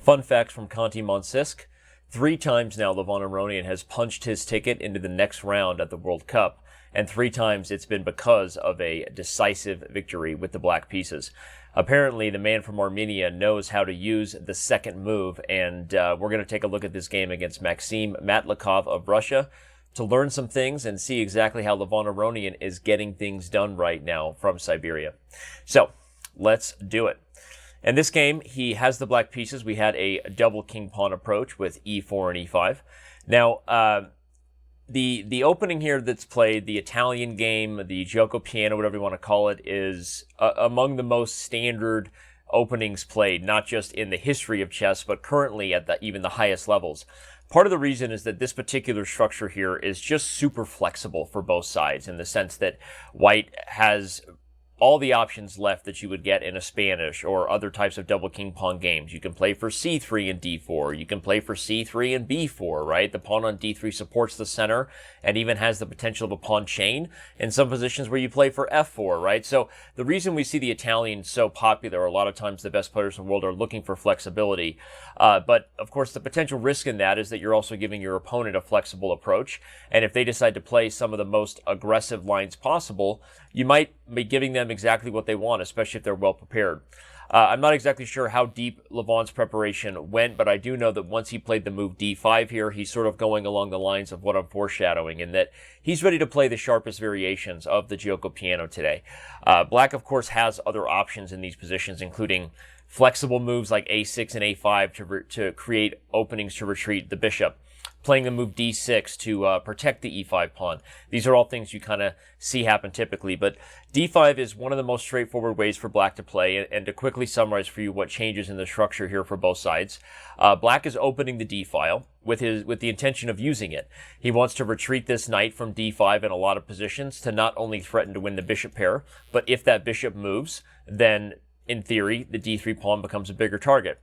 Fun fact from Khanty Mansiysk: 3 times now Levon Aronian has punched his ticket into the next round at the World Cup, and 3 times it's been because of a decisive victory with the black pieces. Apparently, the man from Armenia knows how to use the second move, and we're going to take a look at this game against Maxim Matlakov of Russia to learn some things and see exactly how Levon Aronian is getting things done right now from Siberia. So, let's do it. In this game, he has the black pieces. We had a double king-pawn approach with e4 and e5. Now, the opening here that's played, the Italian game, the gioco piano, whatever you want to call it, is among the most standard openings played, not just in the history of chess, but currently at even the highest levels. Part of the reason is that this particular structure here is just super flexible for both sides, in the sense that white has all the options left that you would get in a Spanish or other types of double king pawn games. You can play for c3 and d4. You can play for c3 and b4, right? The pawn on d3 supports the center and even has the potential of a pawn chain in some positions where you play for f4, right? So the reason we see the Italian so popular, a lot of times the best players in the world are looking for flexibility. But of course, the potential risk in that is that you're also giving your opponent a flexible approach. And if they decide to play some of the most aggressive lines possible, you might be giving them exactly what they want, especially if they're well prepared. I'm not exactly sure how deep Levon's preparation went, but I do know that once he played the move d5 here, he's sort of going along the lines of what I'm foreshadowing, in that he's ready to play the sharpest variations of the gioco piano today. Black, of course, has other options in these positions, including flexible moves like a6 and a5 to create openings to retreat the bishop, playing the move d6 to protect the e5 pawn. These are all things you kind of see happen typically, but d5 is one of the most straightforward ways for black to play. And to quickly summarize for you what changes in the structure here for both sides, black is opening the d file with the intention of using it. He wants to retreat this knight from d5 in a lot of positions to not only threaten to win the bishop pair, but if that bishop moves, then in theory, the d3 pawn becomes a bigger target.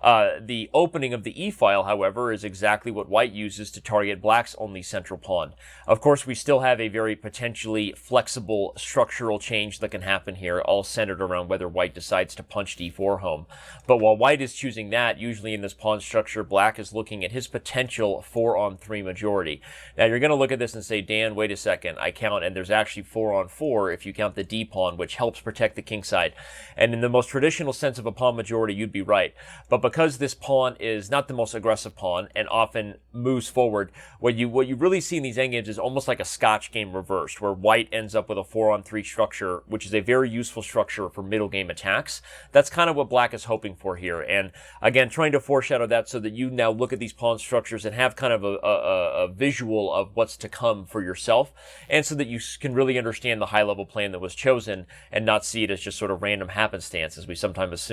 The opening of the e-file, however, is exactly what white uses to target black's only central pawn. Of course, we still have a very potentially flexible structural change that can happen here, all centered around whether white decides to punch d4 home. But while white is choosing that, usually in this pawn structure, black is looking at his potential 4-on-3 majority. Now, you're going to look at this and say, Dan, wait a second, I count, and there's actually 4-on-4 if you count the d pawn, which helps protect the king side. And in the most traditional sense of a pawn majority, you'd be right. But because this pawn is not the most aggressive pawn and often moves forward, what you really see in these endgames is almost like a Scotch game reversed, where white ends up with a 4-on-3 structure, which is a very useful structure for middle game attacks. That's kind of what black is hoping for here. And again, trying to foreshadow that so that you now look at these pawn structures and have kind of a visual of what's to come for yourself, and so that you can really understand the high-level plan that was chosen and not see it as just sort of random happenstance, as we sometimes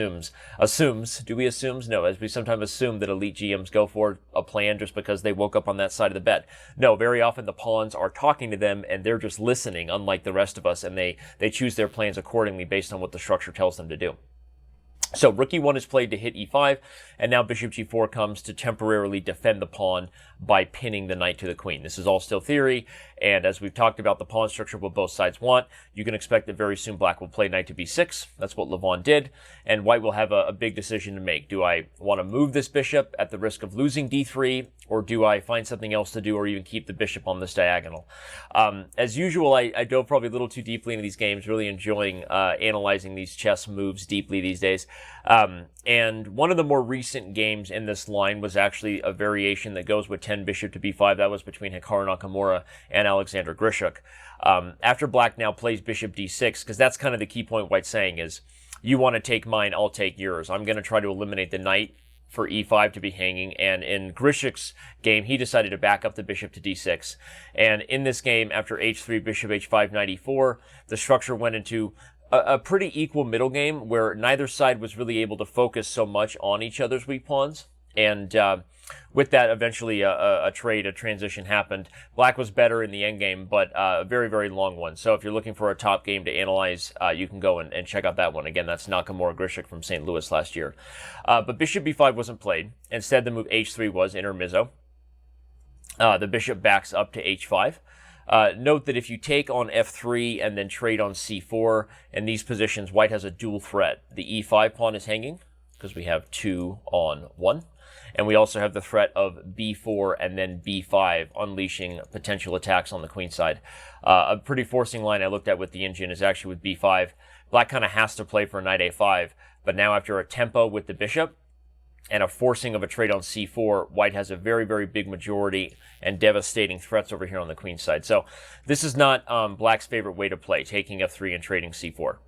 assumes. Do we assume? No, as we sometimes assume that elite GMs go for a plan just because they woke up on that side of the bet. No, very often the pawns are talking to them and they're just listening, unlike the rest of us, and they choose their plans accordingly based on what the structure tells them to do. So rook e1 is played to hit e5, and now bishop g4 comes to temporarily defend the pawn by pinning the knight to the queen. This is all still theory, and as we've talked about the pawn structure, what both sides want, you can expect that very soon black will play knight to b6. That's what Levon did, and white will have a big decision to make. Do I want to move this bishop at the risk of losing d3, or do I find something else to do, or even keep the bishop on this diagonal? As usual, I dove probably a little too deeply into these games, really enjoying analyzing these chess moves deeply these days. And one of the more recent games in this line was actually a variation that goes with 10 bishop to b5. That was between Hikaru Nakamura and Alexander Grishuk. After black now plays bishop d6, because that's kind of the key point white's saying is, you want to take mine, I'll take yours. I'm going to try to eliminate the knight for e5 to be hanging, and in Grishuk's game, he decided to back up the bishop to d6. And in this game, after h3, bishop h5, knight e4, the structure went into a pretty equal middle game where neither side was really able to focus so much on each other's weak pawns. And with that, eventually a transition happened. Black was better in the endgame, but a very, very long one. So if you're looking for a top game to analyze, you can go and check out that one. Again, that's Nakamura Grishuk from St. Louis last year. But bishop b5 wasn't played. Instead, the move h3 was intermezzo. The bishop backs up to h5. Note that if you take on f3 and then trade on c4, in these positions, white has a dual threat. The e5 pawn is hanging, because we have 2 on 1. And we also have the threat of b4 and then b5, unleashing potential attacks on the queen side. A pretty forcing line I looked at with the engine is actually with b5. Black kind of has to play for knight a5, but now after a tempo with the bishop and a forcing of a trade on c4, white has a very, very big majority and devastating threats over here on the queen side. So this is not black's favorite way to play, taking f3 and trading c4.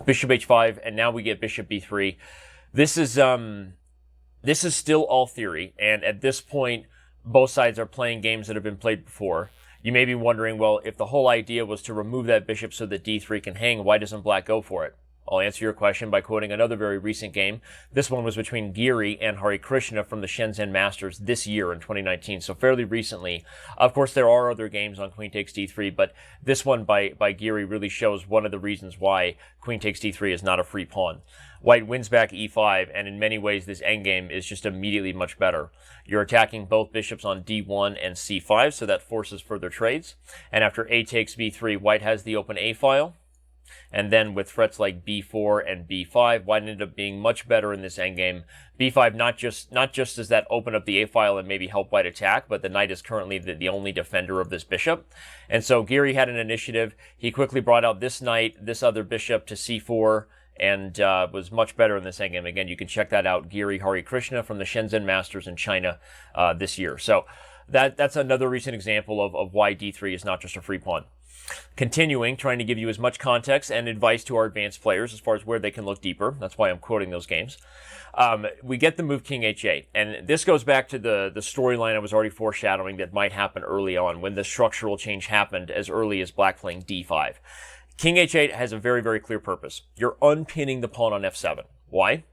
Bishop h5, and now we get bishop b3. This is still all theory, and at this point, both sides are playing games that have been played before. You may be wondering, well, if the whole idea was to remove that bishop so that d3 can hang, why doesn't black go for it? I'll answer your question by quoting another very recent game. This one was between Giri and Hare Krishna from the Shenzhen Masters this year in 2019, so fairly recently. Of course, there are other games on queen takes d3, but this one by Giri really shows one of the reasons why queen takes d3 is not a free pawn. White wins back e5, and in many ways this endgame is just immediately much better. You're attacking both bishops on d1 and c5, so that forces further trades. And after a takes b3, white has the open a file. And then with threats like b4 and b5, white ended up being much better in this endgame. b5 not just does that open up the a file and maybe help white attack, but the knight is currently the only defender of this bishop. And so Giri had an initiative. He quickly brought out this knight, this other bishop to c4, and was much better in this endgame. Again, you can check that out, Giri Hare Krishna from the Shenzhen Masters in China this year. So that's another recent example of why d3 is not just a free pawn. Continuing, trying to give you as much context and advice to our advanced players as far as where they can look deeper. That's why I'm quoting those games. We get the move king h8. And this goes back to the storyline I was already foreshadowing that might happen early on when the structural change happened as early as black playing d5. King h8 has a very, very clear purpose. You're unpinning the pawn on f7. Why?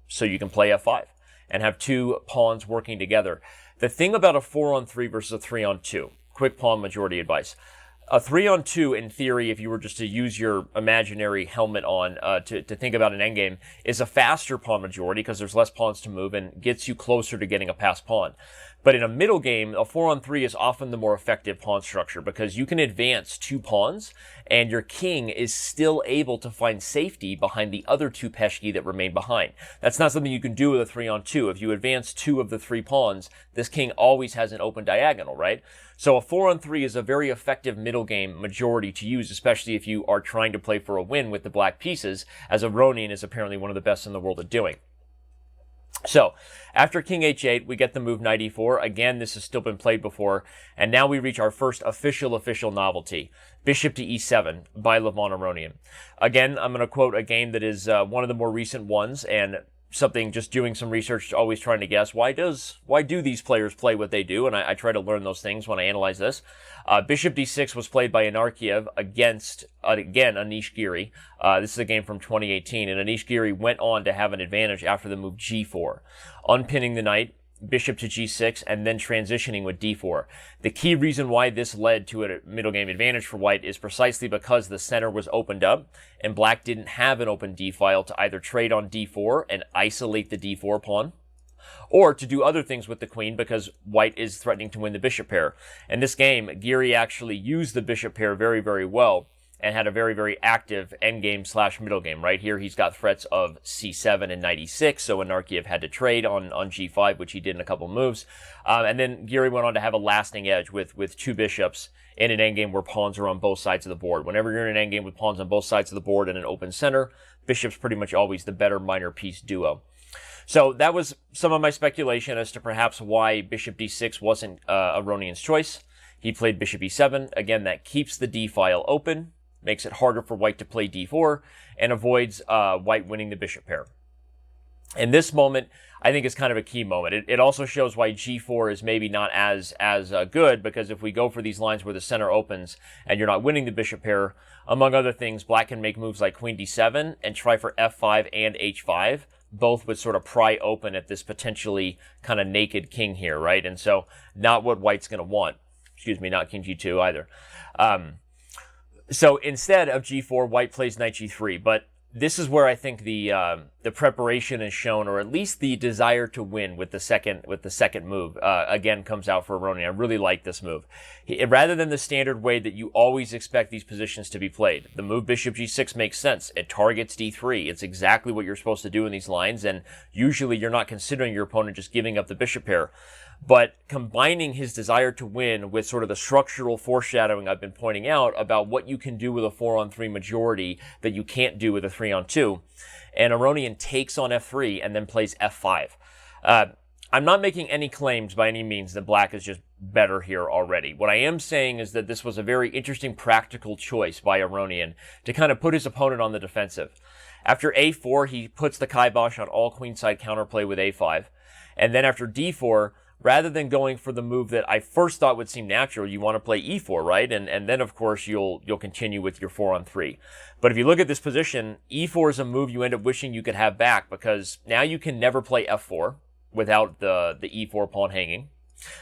So you can play f5 and have two pawns working together. The thing about a 4-on-3 versus a 3-on-2, quick pawn majority advice. A 3-on-2, in theory, if you were just to use your imaginary helmet on to think about an endgame, is a faster pawn majority because there's less pawns to move and gets you closer to getting a passed pawn. But in a middle game, a 4-on-3 is often the more effective pawn structure because you can advance 2 pawns and your king is still able to find safety behind the other 2 peshki that remain behind. That's not something you can do with a 3-on-2. If you advance 2 of the 3 pawns, this king always has an open diagonal, right? So a 4-on-3 is a very effective middle game majority to use, especially if you are trying to play for a win with the black pieces, as Aronian is apparently one of the best in the world at doing. So, after king h8, we get the move knight e4. Again, this has still been played before. And now we reach our first official novelty. Bishop to e7 by Levon Aronian. Again, I'm going to quote a game that is one of the more recent ones, and something just doing some research, always trying to guess, why do these players play what they do? And I try to learn those things when I analyze this. Bishop d6 was played by Anarkiev against, again, Anish Giri. This is a game from 2018, and Anish Giri went on to have an advantage after the move g4, unpinning the knight, bishop to g6, and then transitioning with d4. The key reason why this led to a middle game advantage for white is precisely because the center was opened up, and black didn't have an open d-file to either trade on d4 and isolate the d4 pawn, or to do other things with the queen because white is threatening to win the bishop pair. In this game, Giri actually used the bishop pair very, very well and had a very, very active endgame / middle game. Right here, he's got threats of c7 and knight e6, so Anarkiev had to trade on g5, which he did in a couple moves. And then Giri went on to have a lasting edge with 2 bishops in an endgame where pawns are on both sides of the board. Whenever you're in an endgame with pawns on both sides of the board and an open center, bishop's pretty much always the better minor piece duo. So that was some of my speculation as to perhaps why bishop d6 wasn't Aronian's choice. He played bishop e7. Again, that keeps the d-file open, makes it harder for white to play d4, and avoids white winning the bishop pair. And this moment, I think, is kind of a key moment. It also shows why g4 is maybe not as good, because if we go for these lines where the center opens and you're not winning the bishop pair, among other things, black can make moves like queen d7 and try for f5 and h5, both would sort of pry open at this potentially kind of naked king here, right? And so not what white's going to want. Excuse me, not king g2 either. So instead of g4, white plays knight g3. But this is where I think the preparation is shown, or at least the desire to win with the second move again comes out for Aronian. I really like this move. Rather than the standard way that you always expect these positions to be played, the move bishop g6 makes sense. It targets d3. It's exactly what you're supposed to do in these lines, and usually you're not considering your opponent just giving up the bishop pair. But combining his desire to win with sort of the structural foreshadowing I've been pointing out about what you can do with a 4-on-3 majority that you can't do with a 3-on-2. And Aronian takes on f3 and then plays f5. I'm not making any claims by any means that black is just better here already. What I am saying is that this was a very interesting practical choice by Aronian to kind of put his opponent on the defensive. After a4, he puts the kibosh on all queenside counterplay with a5. And then after d4, rather than going for the move that I first thought would seem natural, you want to play e4, right? And then, of course, you'll continue with your 4-on-3. But if you look at this position, e4 is a move you end up wishing you could have back, because now you can never play f4 without the e4 pawn hanging.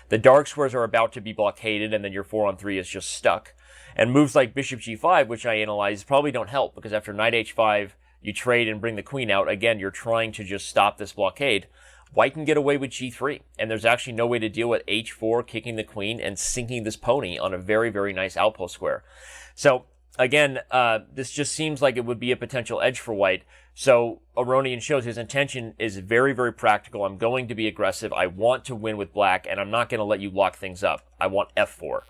The dark squares are about to be blockaded, and then your 4-on-3 is just stuck. And moves like bishop g5, which I analyzed, probably don't help, because after knight h5, you trade and bring the queen out. Again, you're trying to just stop this blockade. White can get away with g3, and there's actually no way to deal with h4, kicking the queen, and sinking this pony on a very, very nice outpost square. So, again, this just seems like it would be a potential edge for white. So, Aronian shows his intention is very, very practical. I'm going to be aggressive. I want to win with black, and I'm not going to let you lock things up. I want f4.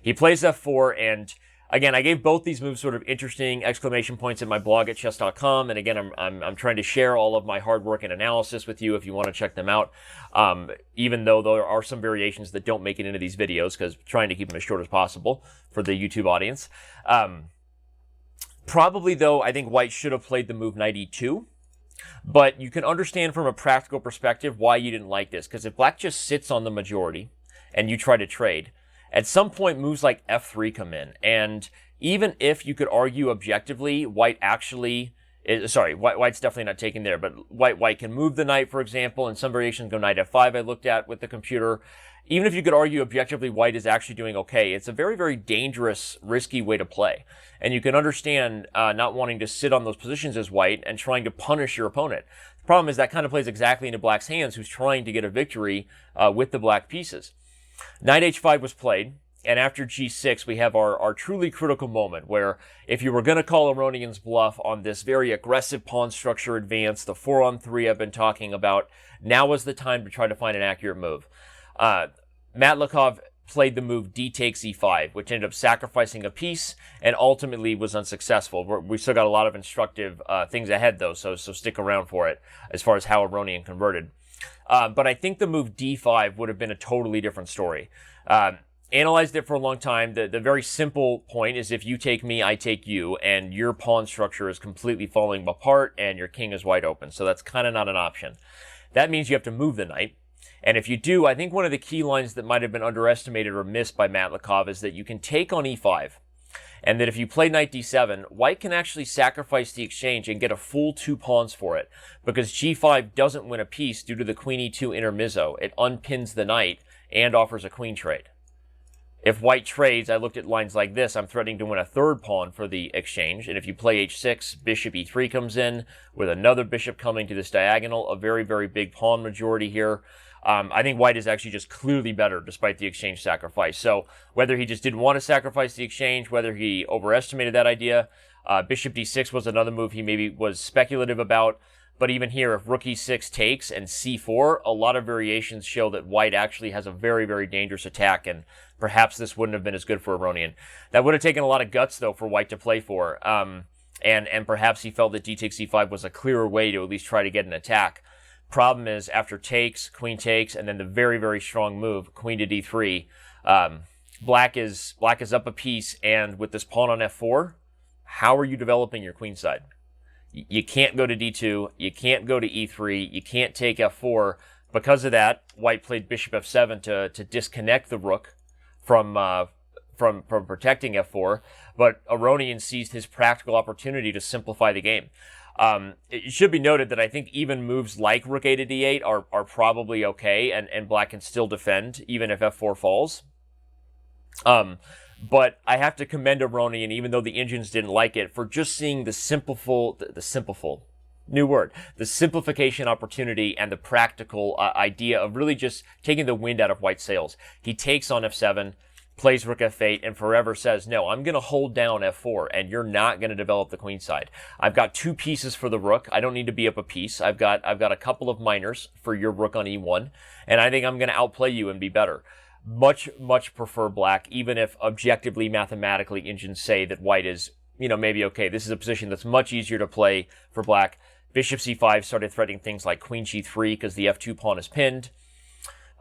He plays f4, and again, I gave both these moves sort of interesting exclamation points in my blog at Chess.com, and again, I'm trying to share all of my hard work and analysis with you if you want to check them out, even though there are some variations that don't make it into these videos, because trying to keep them as short as possible for the YouTube audience. Probably, though, I think white should have played the move knight e2, but you can understand from a practical perspective why you didn't like this, because if black just sits on the majority and you try to trade, at some point, moves like f3 come in, and even if you could argue objectively, white's definitely not taking there, but white can move the knight, for example, and some variations go knight f5 I looked at with the computer. Even if you could argue objectively white is actually doing okay, it's a very, very dangerous, risky way to play. And you can understand not wanting to sit on those positions as white and trying to punish your opponent. The problem is that kind of plays exactly into black's hands, who's trying to get a victory with the black pieces. Knight h5 was played, and after g6, we have our truly critical moment, where if you were going to call Aronian's bluff on this very aggressive pawn structure advance, the 4-on-3 I've been talking about, now was the time to try to find an accurate move. Matlakov played the move d takes e5, which ended up sacrificing a piece and ultimately was unsuccessful. We still got a lot of instructive things ahead, though, so stick around for it as far as how Aronian converted. But I think the move d5 would have been a totally different story. Analyzed it for a long time. The very simple point is if you take me, I take you, and your pawn structure is completely falling apart and your king is wide open. So that's kind of not an option. That means you have to move the knight. And if you do, I think one of the key lines that might have been underestimated or missed by Matlakov is that you can take on e5. And that if you play knight d7, white can actually sacrifice the exchange and get a full 2 pawns for it, because g5 doesn't win a piece due to the queen e2 intermezzo. It unpins the knight and offers a queen trade. If white trades, I looked at lines like this, I'm threatening to win a 3rd pawn for the exchange, and if you play h6, bishop e3 comes in, with another bishop coming to this diagonal, a very, very big pawn majority here. I think white is actually just clearly better despite the exchange sacrifice. So whether he just didn't want to sacrifice the exchange, whether he overestimated that idea, bishop d6 was another move he maybe was speculative about. But even here, if rook e6 takes and c4, a lot of variations show that white actually has a very, very dangerous attack, and perhaps this wouldn't have been as good for Aronian. That would have taken a lot of guts, though, for white to play for. And perhaps he felt that d takes e5 was a clearer way to at least try to get an attack. Problem is, after takes, queen takes, and then the very, very strong move, queen to d3, black is up a piece, and with this pawn on f4, how are you developing your queen side? You can't go to d2, you can't go to e3, you can't take f4. Because of that, white played bishop f7 to disconnect the rook from protecting f4, but Aronian seized his practical opportunity to simplify the game. It should be noted that I think even moves like rook a to d8 are probably okay, and black can still defend even if f4 falls. But I have to commend Aronian, even though the engines didn't like it, for just seeing the simplification opportunity and the practical idea of really just taking the wind out of white's sails. He takes on f7, plays rook f8, and forever says, no, I'm going to hold down f4, and you're not going to develop the queen side. I've got 2 pieces for the rook. I don't need to be up a piece. I've got a couple of minors for your rook on e1, and I think I'm going to outplay you and be better. Much prefer black, even if objectively, mathematically, engines say that white is, maybe okay. This is a position that's much easier to play for black. Bishop c5 started threatening things like queen g3 because the f2 pawn is pinned.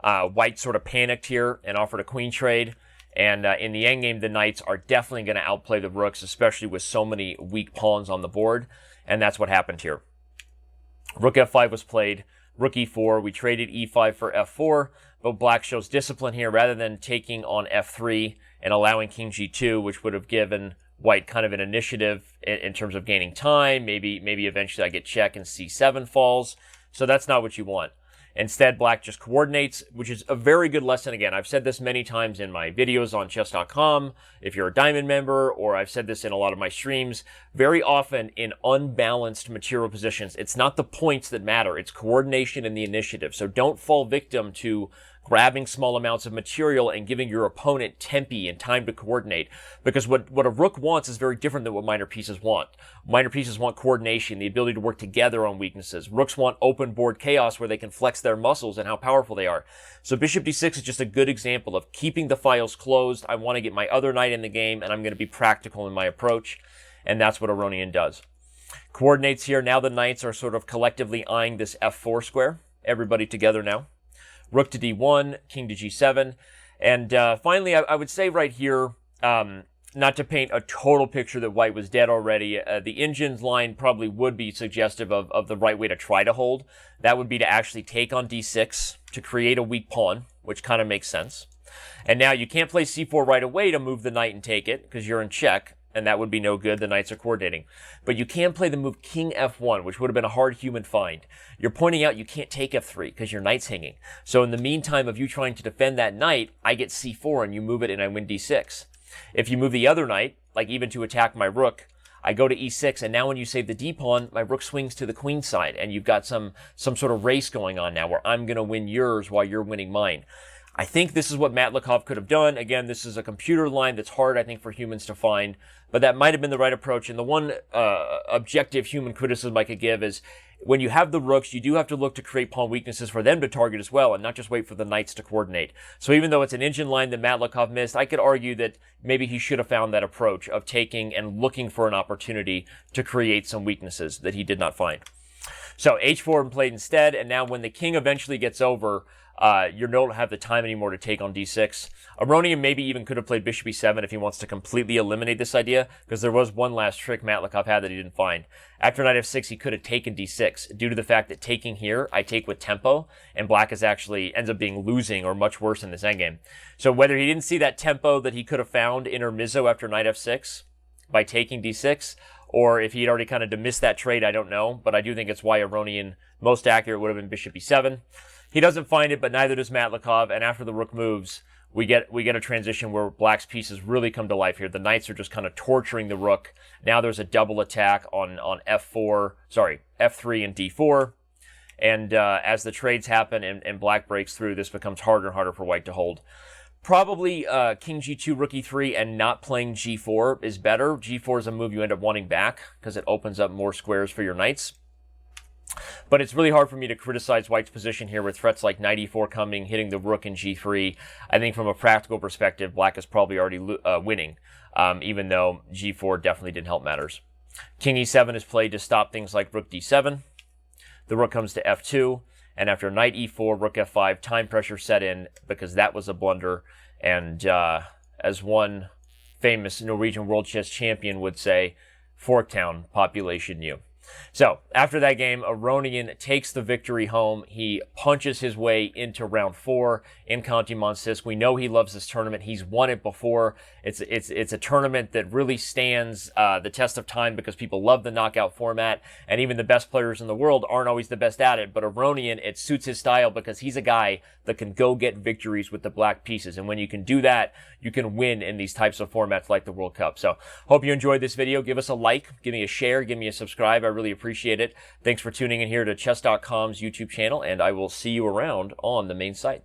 White sort of panicked here and offered a queen trade. And in the endgame, the knights are definitely going to outplay the rooks, especially with so many weak pawns on the board. And that's what happened here. Rook f5 was played. Rook e4. We traded e5 for f4. But black shows discipline here rather than taking on f3 and allowing king g2, which would have given white kind of an initiative in terms of gaining time. Maybe eventually I get check and c7 falls. So that's not what you want. Instead, black just coordinates, which is a very good lesson. Again, I've said this many times in my videos on Chess.com, if you're a Diamond member, or I've said this in a lot of my streams. Very often in unbalanced material positions, it's not the points that matter, it's coordination and the initiative. So don't fall victim to grabbing small amounts of material and giving your opponent tempi and time to coordinate. Because what a rook wants is very different than what minor pieces want. Minor pieces want coordination, the ability to work together on weaknesses. Rooks want open board chaos where they can flex their muscles and how powerful they are. So bishop d6 is just a good example of keeping the files closed. I want to get my other knight in the game, and I'm going to be practical in my approach. And that's what Aronian does. Coordinates here. Now the knights are sort of collectively eyeing this f4 square. Everybody together now. Rook to d1, king to g7. And finally, I would say right here, not to paint a total picture that white was dead already, the engines line probably would be suggestive of the right way to try to hold. That would be to actually take on d6 to create a weak pawn, which kind of makes sense. And now you can't play c4 right away to move the knight and take it, because you're in check. And that would be no good. The knights are coordinating. But you can play the move king f1, which would have been a hard human find. You're pointing out you can't take f3 because your knight's hanging. So in the meantime of you trying to defend that knight, I get c4 and you move it and I win d6. If you move the other knight, like even to attack my rook, I go to e6, and now when you save the d-pawn, my rook swings to the queen side, and you've got some sort of race going on now where I'm going to win yours while you're winning mine. I think this is what Matlakov could have done. Again, this is a computer line that's hard, I think, for humans to find, but that might have been the right approach. And the one objective human criticism I could give is when you have the rooks, you do have to look to create pawn weaknesses for them to target as well, and not just wait for the knights to coordinate. So even though it's an engine line that Matlakov missed, I could argue that maybe he should have found that approach of taking and looking for an opportunity to create some weaknesses that he did not find. So h4 played instead, and now when the king eventually gets over, you don't have the time anymore to take on d6. Aronian maybe even could have played bishop e7 if he wants to completely eliminate this idea, because there was one last trick Matlakov had that he didn't find. After knight f6, he could have taken d6, due to the fact that taking here, I take with tempo, and black is actually ends up being losing or much worse in this endgame. So whether he didn't see that tempo that he could have found intermezzo after knight f6 by taking d6, or if he'd already kind of missed that trade, I don't know, but I do think it's why Aronian most accurate would have been bishop e7. He doesn't find it, but neither does Matlakov, and after the rook moves, we get a transition where black's pieces really come to life here. The knights are just kind of torturing the rook. Now there's a double attack on f3 and d4, and as the trades happen and black breaks through, this becomes harder and harder for white to hold. Probably king g2, rook e3, and not playing g4 is better. g4 is a move you end up wanting back because it opens up more squares for your knights. But it's really hard for me to criticize white's position here with threats like knight e4 coming, hitting the rook in g3. I think from a practical perspective, black is probably already winning, even though g4 definitely didn't help matters. King e7 is played to stop things like rook d7. The rook comes to f2, and after knight e4, rook f5, time pressure set in because that was a blunder. And as one famous Norwegian World Chess champion would say, Forktown, population new. So after that game, Aronian takes the victory home. He punches his way into round 4 in Khanty Mansiysk. We know he loves this tournament. He's won it before. It's a tournament that really stands the test of time because people love the knockout format, and even the best players in the world aren't always the best at it. But Aronian, it suits his style because he's a guy that can go get victories with the black pieces. And when you can do that, you can win in these types of formats like the World Cup. So hope you enjoyed this video. Give us a like, give me a share, give me a subscribe. I really appreciate it. Thanks for tuning in here to Chess.com's YouTube channel, and I will see you around on the main site.